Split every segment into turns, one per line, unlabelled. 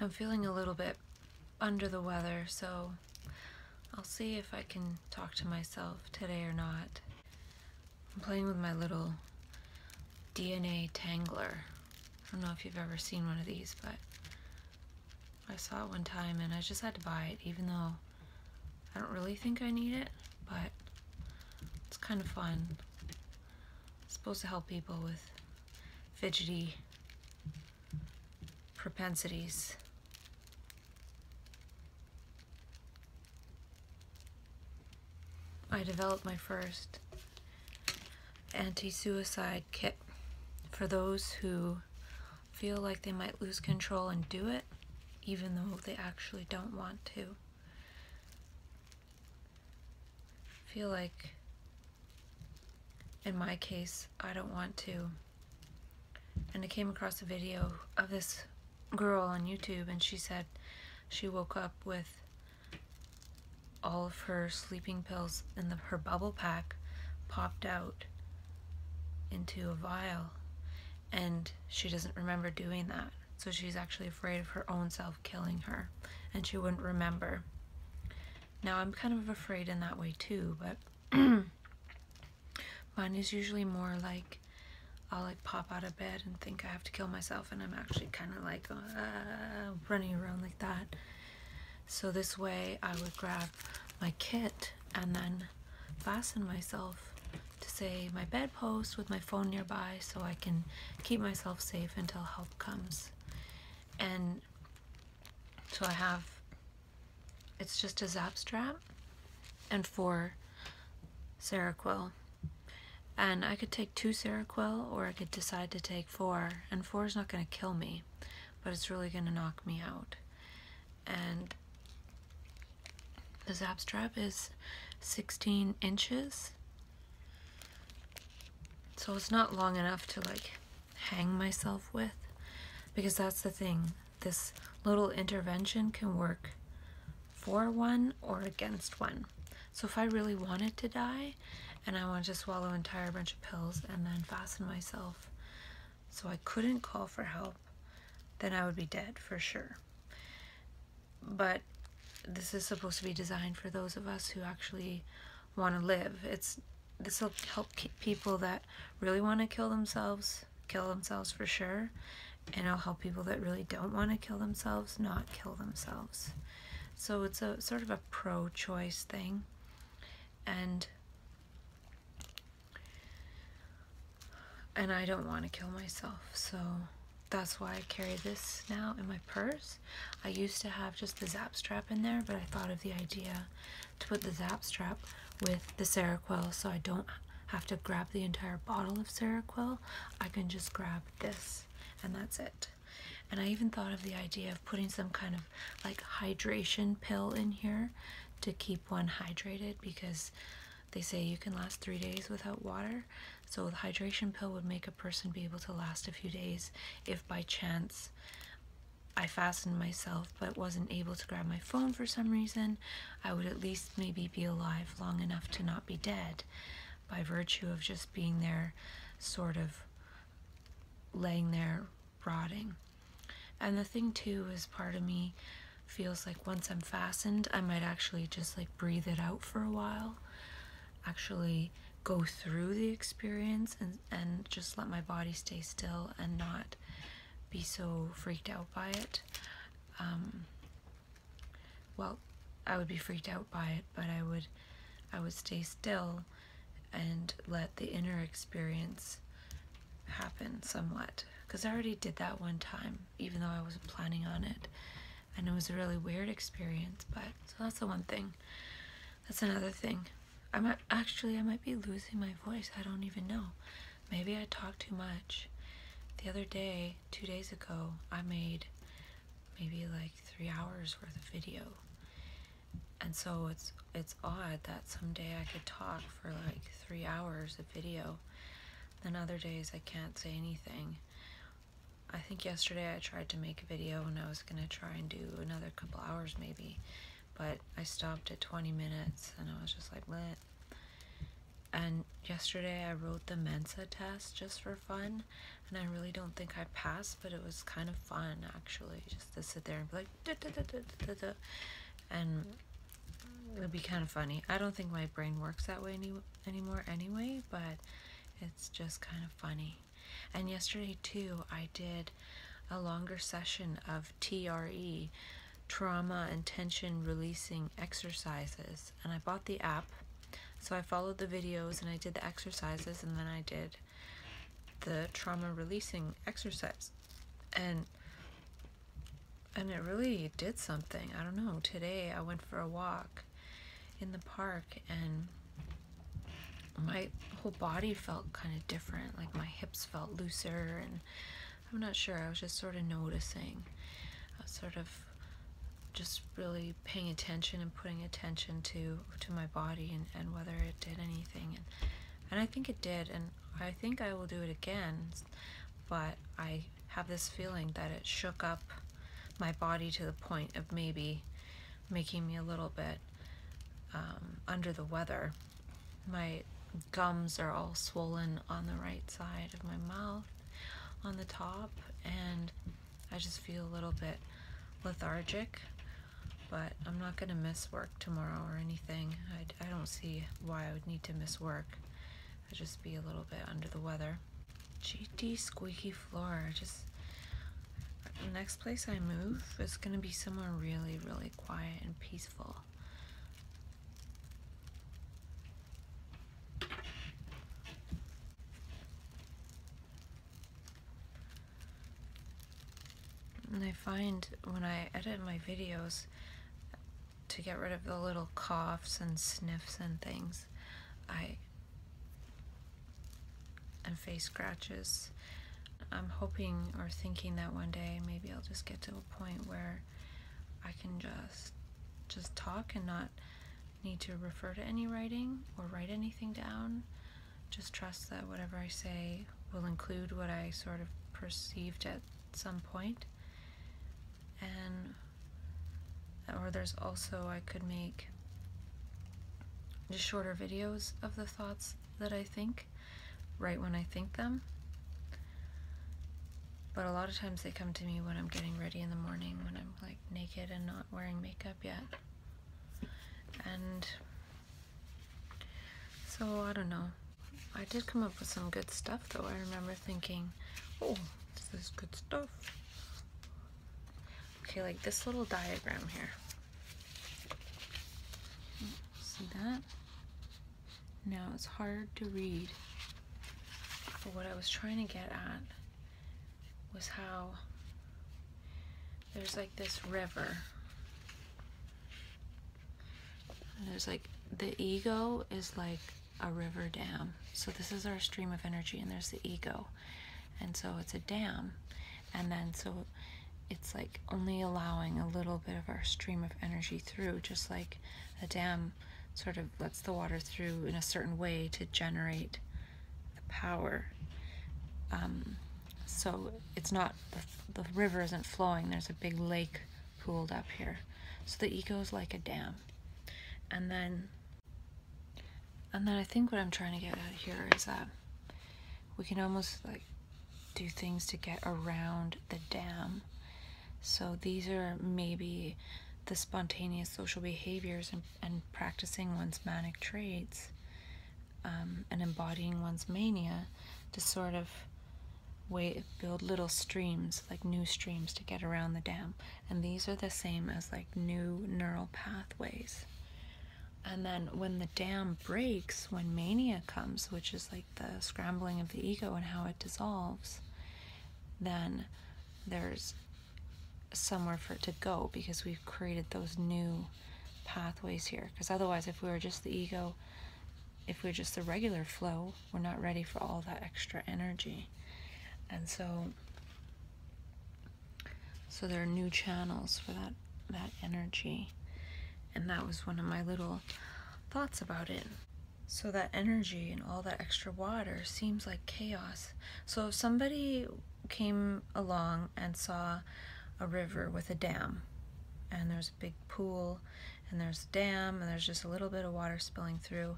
I'm feeling a little bit under the weather, so I'll see if I can talk to myself today or not. I'm playing with my little DNA tangler. I don't know if you've ever seen one of these, but I saw it one time and I just had to buy it, even though I don't really think I need it, but it's kind of fun. It's supposed to help people with fidgety propensities. I developed my first anti-suicide kit for those who feel like they might lose control and do it, even though they actually don't want to. I feel like, in my case, I don't want to. And I came across a video of this girl on YouTube, and she said she woke up with all of her sleeping pills in her bubble pack popped out into a vial, and she doesn't remember doing that. So she's actually afraid of her own self killing her, and she wouldn't remember. Now I'm kind of afraid in that way too, but mine is usually more like I'll like pop out of bed and think I have to kill myself, and I'm actually kind of like running around like that. So this way I would grab my kit and then fasten myself to, say, my bedpost with my phone nearby, so I can keep myself safe until help comes. And so I have, it's just a Zap strap and 4 Seroquel. And I could take 2 Seroquel, or I could decide to take 4, and 4 is not going to kill me, but it's really going to knock me out. And the Zap strap is 16 inches, so it's not long enough to like hang myself with, because that's the thing, this little intervention can work for one or against one. So if I really wanted to die and I wanted to swallow an entire bunch of pills and then fasten myself so I couldn't call for help, then I would be dead for sure. But this is supposed to be designed for those of us who actually want to live. This will help people that really want to kill themselves for sure, and it'll help people that really don't want to kill themselves not kill themselves. So it's a sort of a pro-choice thing, and I don't want to kill myself, so that's why I carry this now in my purse. I used to have just the Zap strap in there, but I thought of the idea to put the Zap strap with the Seroquel, so I don't have to grab the entire bottle of Seroquel. I can just grab this, and that's it. And I even thought of the idea of putting some kind of like hydration pill in here to keep one hydrated, because they say you can last 3 days without water. So the hydration pill would make a person be able to last a few days if by chance I fastened myself but wasn't able to grab my phone for some reason. I would at least maybe be alive long enough to not be dead by virtue of just being there, sort of laying there rotting. And the thing too is, part of me feels like once I'm fastened, I might actually just like breathe it out for a while, actually go through the experience and just let my body stay still and not be so freaked out by it. Well, I would be freaked out by it, but I would stay still and let the inner experience happen somewhat, because I already did that one time, even though I wasn't planning on it, and it was a really weird experience. But so that's the one thing. That's another thing. I might be losing my voice. I don't even know. Maybe I talk too much. The other day, 2 days ago, I made maybe like 3 hours worth of video. And so it's odd that someday I could talk for like 3 hours of video. Then other days I can't say anything. I think yesterday I tried to make a video and I was gonna try and do another couple hours maybe, but I stopped at 20 minutes and I was just like, bleh. And yesterday I wrote the Mensa test just for fun, and I really don't think I passed, but it was kind of fun actually, just to sit there and be like da, da, da, da, da, da, da. And it would be kind of funny. I don't think my brain works that way anymore anyway, but it's just kind of funny. And yesterday too, I did a longer session of TRE, trauma and tension releasing exercises, and I bought the app, so I followed the videos and I did the exercises, and then I did the trauma releasing exercise, and it really did something. I don't know, today I went for a walk in the park and my whole body felt kind of different, like my hips felt looser, and I'm not sure, I was just sort of noticing. I was sort of just really paying attention and putting attention to my body and whether it did anything, and I think it did, and I think I will do it again, but I have this feeling that it shook up my body to the point of maybe making me a little bit under the weather. My gums are all swollen on the right side of my mouth, on the top, and I just feel a little bit lethargic, but I'm not going to miss work tomorrow or anything. I don't see why I would need to miss work. I'd just be a little bit under the weather. GT squeaky floor. The next place I move is going to be somewhere really, really quiet and peaceful. And I find when I edit my videos, to get rid of the little coughs and sniffs and things, and face scratches, I'm hoping or thinking that one day maybe I'll just get to a point where I can just talk and not need to refer to any writing or write anything down. Just trust that whatever I say will include what I sort of perceived at some point. And or there's also, I could make just shorter videos of the thoughts that I think right when I think them, but a lot of times they come to me when I'm getting ready in the morning, when I'm like naked and not wearing makeup yet. And so I don't know, I did come up with some good stuff though. I remember thinking, oh, this is good stuff. Okay, like this little diagram here. See that? Now it's hard to read, but what I was trying to get at was how there's like this river, and there's like the ego is like a river dam. So this is our stream of energy, and there's the ego, and so it's a dam, and then so it's like only allowing a little bit of our stream of energy through, just like a dam sort of lets the water through in a certain way to generate the power. So it's not, the river isn't flowing, there's a big lake pooled up here. So the ego is like a dam. And then I think what I'm trying to get at here is that we can almost like do things to get around the dam. So these are maybe the spontaneous social behaviors and practicing one's manic traits, and embodying one's mania to sort of build little streams, like new streams to get around the dam. And these are the same as like new neural pathways. And then when the dam breaks, when mania comes, which is like the scrambling of the ego and how it dissolves, then there's somewhere for it to go, because we've created those new pathways here. Because otherwise, if we were just the ego, if we're just the regular flow, we're not ready for all that extra energy. And so there are new channels for that energy. And that was one of my little thoughts about it. So that energy and all that extra water seems like chaos. So if somebody came along and saw a river with a dam, and there's a big pool, and there's a dam, and there's just a little bit of water spilling through,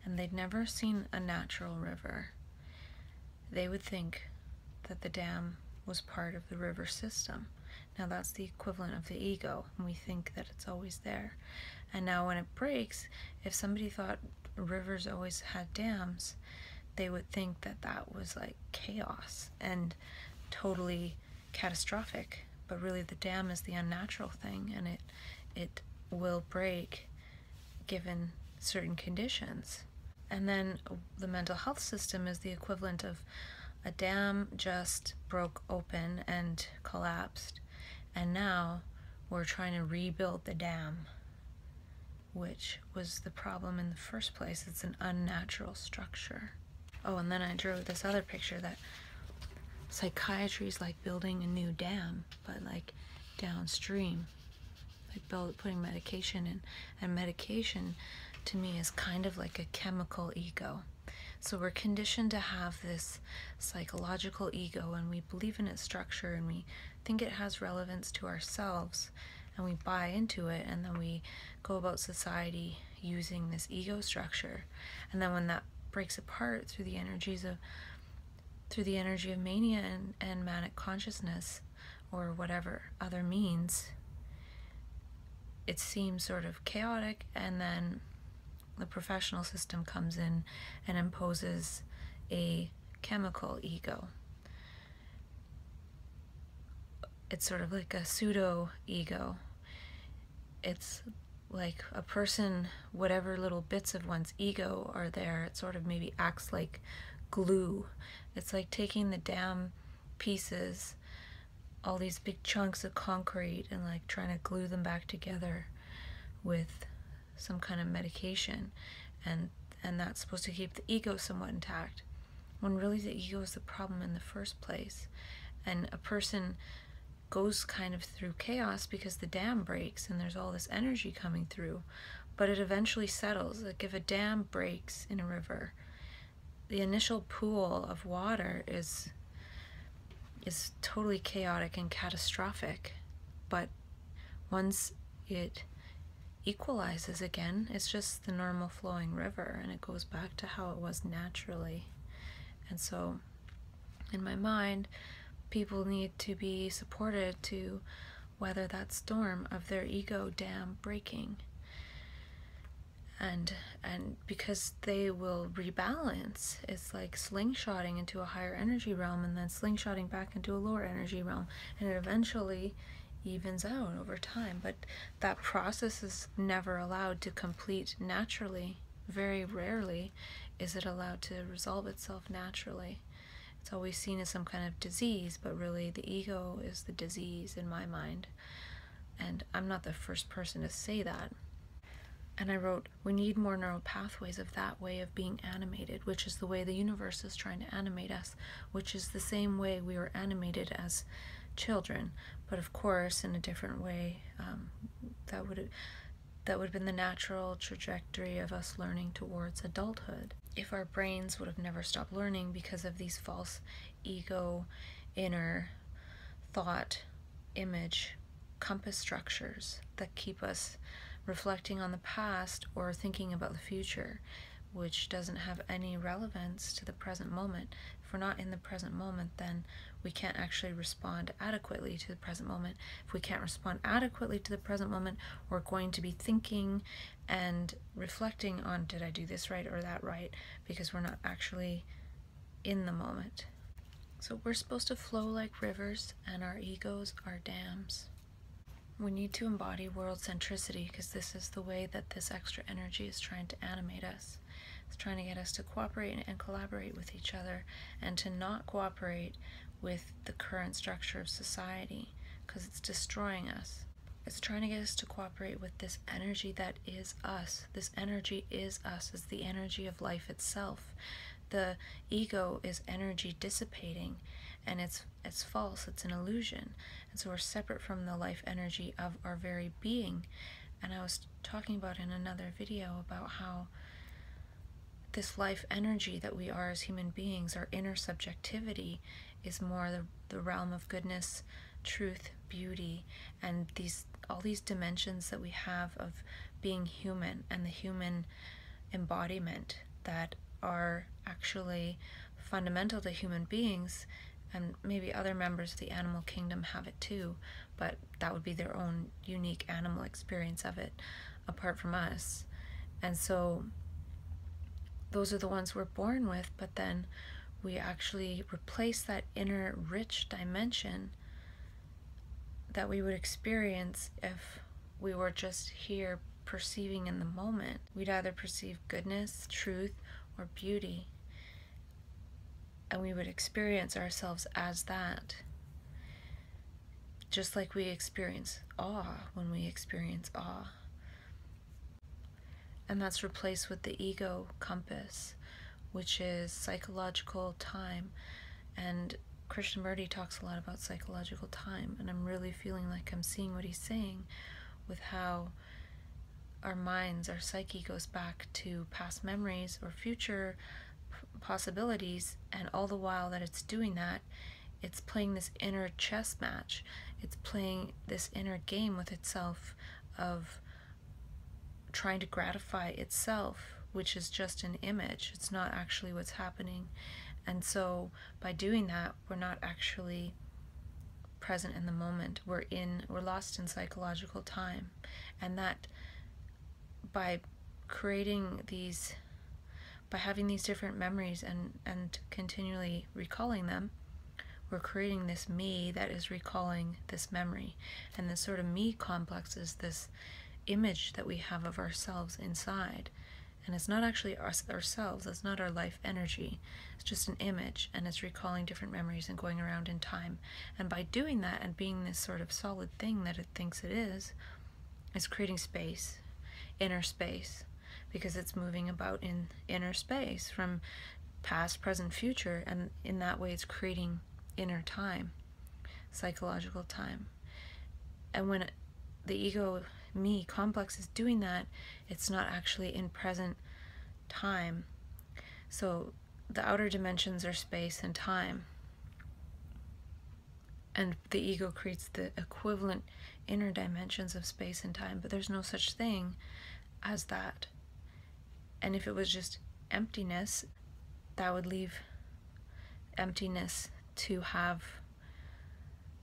and they'd never seen a natural river, they would think that the dam was part of the river system. Now that's the equivalent of the ego, and we think that it's always there. And now when it breaks, if somebody thought rivers always had dams, they would think that that was like chaos and totally catastrophic. But really the dam is the unnatural thing, and it will break given certain conditions. And then the mental health system is the equivalent of a dam just broke open and collapsed, and now we're trying to rebuild the dam, which was the problem in the first place. It's an unnatural structure. Oh, and then I drew this other picture that psychiatry is like building a new dam, but like downstream, like putting medication in. And medication to me is kind of like a chemical ego. So we're conditioned to have this psychological ego, and we believe in its structure, and we think it has relevance to ourselves, and we buy into it, and then we go about society using this ego structure. And then when that breaks apart through the energy of mania and manic consciousness, or whatever other means, it seems sort of chaotic, and then the professional system comes in and imposes a chemical ego. It's sort of like a pseudo ego. It's like a person, whatever little bits of one's ego are there, it sort of maybe acts like glue. It's like taking the dam pieces, all these big chunks of concrete, and like trying to glue them back together with some kind of medication, and that's supposed to keep the ego somewhat intact, when really the ego is the problem in the first place. And a person goes kind of through chaos because the dam breaks and there's all this energy coming through, but it eventually settles. Like if a dam breaks in a river, the initial pool of water is totally chaotic and catastrophic, but once it equalizes again, it's just the normal flowing river, and it goes back to how it was naturally. And so in my mind, people need to be supported to weather that storm of their ego dam breaking, and because they will rebalance. It's like slingshotting into a higher energy realm and then slingshotting back into a lower energy realm, and it eventually evens out over time. But that process is never allowed to complete naturally. Very rarely is it allowed to resolve itself naturally. It's always seen as some kind of disease, but really the ego is the disease in my mind. And I'm not the first person to say that. And I wrote, we need more neural pathways of that way of being animated, which is the way the universe is trying to animate us, which is the same way we were animated as children, but of course in a different way. That would have been the natural trajectory of us learning towards adulthood. If our brains would have never stopped learning because of these false ego, inner thought, image, compass structures that keep us reflecting on the past or thinking about the future, which doesn't have any relevance to the present moment. If we're not in the present moment, then we can't actually respond adequately to the present moment. If we can't respond adequately to the present moment, we're going to be thinking and reflecting on, did I do this right or that right? Because we're not actually in the moment. So we're supposed to flow like rivers, and our egos are dams. We need to embody world centricity, because this is the way that this extra energy is trying to animate us. It's trying to get us to cooperate and collaborate with each other, and to not cooperate with the current structure of society, because it's destroying us. It's trying to get us to cooperate with this energy that is us. This energy is us. It's the energy of life itself. The ego is energy dissipating, and it's false. It's an illusion. And so we're separate from the life energy of our very being. And I was talking about in another video about how this life energy that we are as human beings, our inner subjectivity, is more the realm of goodness, truth, beauty, and all these dimensions that we have of being human, and the human embodiment that are actually fundamental to human beings, and maybe other members of the animal kingdom have it too, but that would be their own unique animal experience of it apart from us. And so those are the ones we're born with, but then we actually replace that inner rich dimension that we would experience if we were just here perceiving in the moment. We'd either perceive goodness, truth, or beauty, and we would experience ourselves as that. Just like we experience awe when we experience awe. And that's replaced with the ego compass, which is psychological time. And Krishnamurti talks a lot about psychological time, and I'm really feeling like I'm seeing what he's saying with how our minds, our psyche goes back to past memories or future possibilities, and all the while that it's doing that, it's playing this inner chess match. It's playing this inner game with itself of trying to gratify itself, which is just an image. It's not actually what's happening. And so by doing that, we're not actually present in the moment. We're lost in psychological time. And that by creating these, by having these different memories and continually recalling them, we're creating this me that is recalling this memory. And this sort of me complex is this image that we have of ourselves inside. And it's not actually ourselves, it's not our life energy. It's just an image, and it's recalling different memories and going around in time. And by doing that and being this sort of solid thing that it thinks it is, it's creating space, inner space, because it's moving about in inner space from past, present, future, and in that way it's creating inner time, psychological time. And when the ego me complex is doing that, it's not actually in present time. So the outer dimensions are space and time, and the ego creates the equivalent inner dimensions of space and time, but there's no such thing as that. And if it was just emptiness, that would leave emptiness to have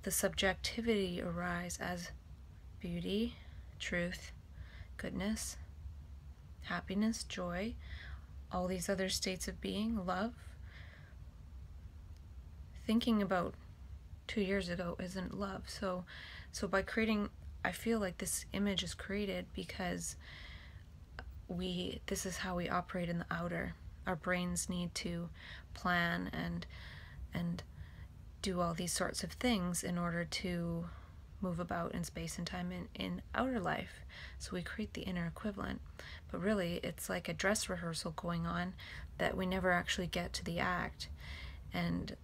the subjectivity arise as beauty, truth, goodness, happiness, joy, all these other states of being, love. Thinking about 2 years ago isn't love. So by creating, I feel like this image is created because this is how we operate in the outer. Our brains need to plan and do all these sorts of things in order to move about in space and time in outer life. So we create the inner equivalent. But really, it's like a dress rehearsal going on that we never actually get to the act. And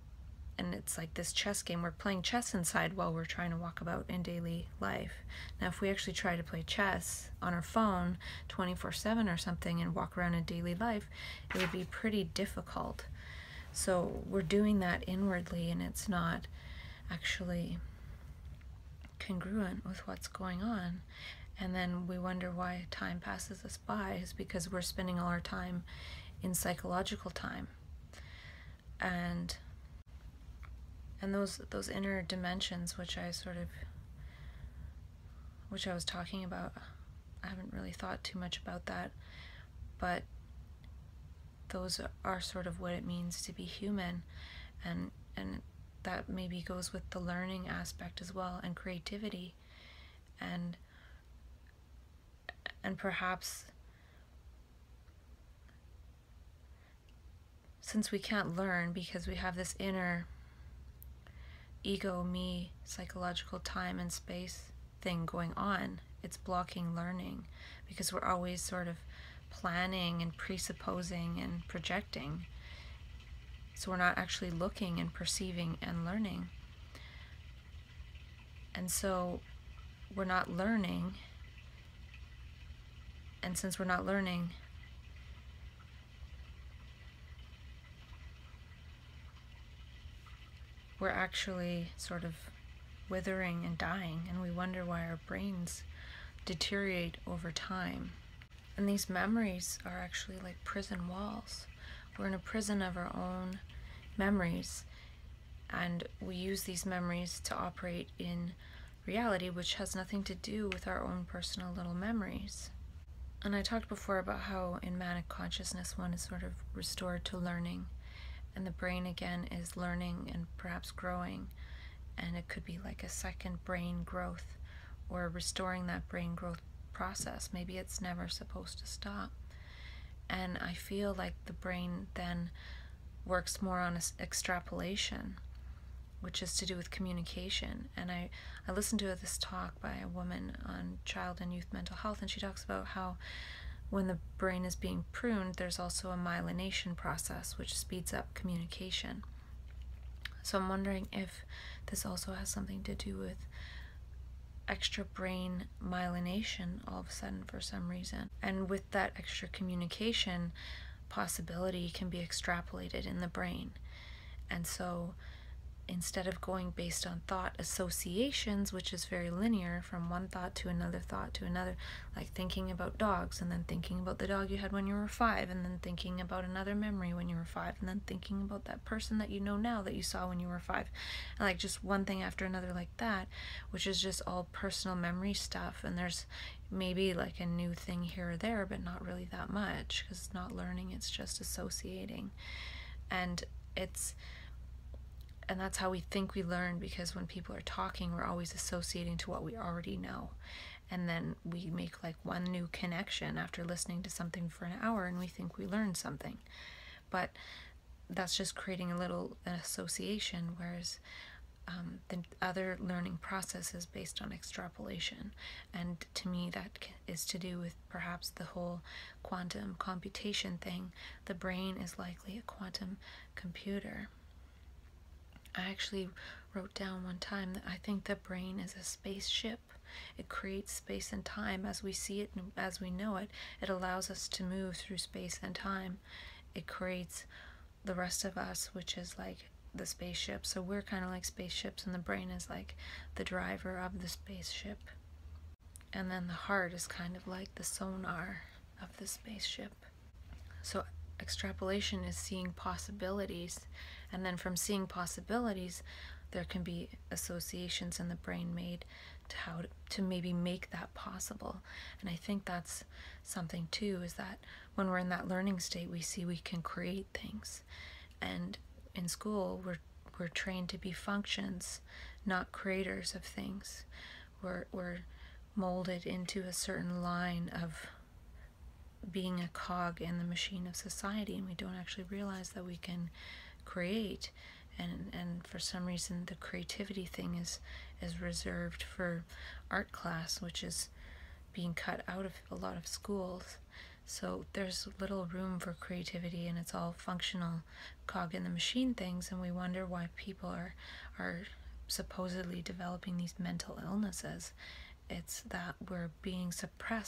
it's like this chess game. We're playing chess inside while we're trying to walk about in daily life. Now, if we actually try to play chess on our phone 24/7 or something and walk around in daily life, it would be pretty difficult. So we're doing that inwardly, and it's not actually congruent with what's going on. And then we wonder why time passes us by, is because we're spending all our time in psychological time. And those inner dimensions, which I was talking about, I haven't really thought too much about that, but those are sort of what it means to be human, and that maybe goes with the learning aspect as well, and creativity, and perhaps since we can't learn because we have this inner ego, me, psychological time and space thing going on, it's blocking learning because we're always sort of planning and presupposing and projecting. So we're not actually looking and perceiving and learning. And so we're not learning. And since we're not learning, we're actually sort of withering and dying, and we wonder why our brains deteriorate over time. And these memories are actually like prison walls. We're in a prison of our own memories, and we use these memories to operate in reality, which has nothing to do with our own personal little memories. And I talked before about how in manic consciousness one is sort of restored to learning, and the brain again is learning and perhaps growing, and it could be like a second brain growth or restoring that brain growth process. Maybe it's never supposed to stop. And I feel like the brain then works more on extrapolation, which is to do with communication. And I listened to this talk by a woman on child and youth mental health, and she talks about how when the brain is being pruned, there's also a myelination process, which speeds up communication. So I'm wondering if this also has something to do with extra brain myelination all of a sudden for some reason. And with that extra communication, possibility can be extrapolated in the brain. And so instead of going based on thought associations, which is very linear from one thought to another, like thinking about dogs and then thinking about the dog you had when you were 5, and then thinking about another memory when you were 5, and then thinking about that person that you know now that you saw when you were 5, and like just one thing after another like that, which is just all personal memory stuff. And there's maybe like a new thing here or there, but not really that much, because it's not learning, it's just associating. And that's how we think we learn, because when people are talking, we're always associating to what we already know. And then we make like one new connection after listening to something for an hour, and we think we learned something. But that's just creating a little association, whereas the other learning process is based on extrapolation. And to me, that is to do with perhaps the whole quantum computation thing. The brain is likely a quantum computer. I actually wrote down one time that I think the brain is a spaceship. It creates space and time as we see it and as we know it. It allows us to move through space and time. It creates the rest of us, which is like the spaceship. So we're kind of like spaceships, and the brain is like the driver of the spaceship. And then the heart is kind of like the sonar of the spaceship. So extrapolation is seeing possibilities, and then from seeing possibilities there can be associations in the brain made to how to maybe make that possible. And I think that's something too, is that when we're in that learning state, we see we can create things. And in school we're trained to be functions, not creators of things. We're molded into a certain line of being a cog in the machine of society, and we don't actually realize that we can create. And for some reason the creativity thing is reserved for art class, which is being cut out of a lot of schools. So there's little room for creativity, and it's all functional cog in the machine things, and we wonder why people are supposedly developing these mental illnesses. It's that we're being suppressed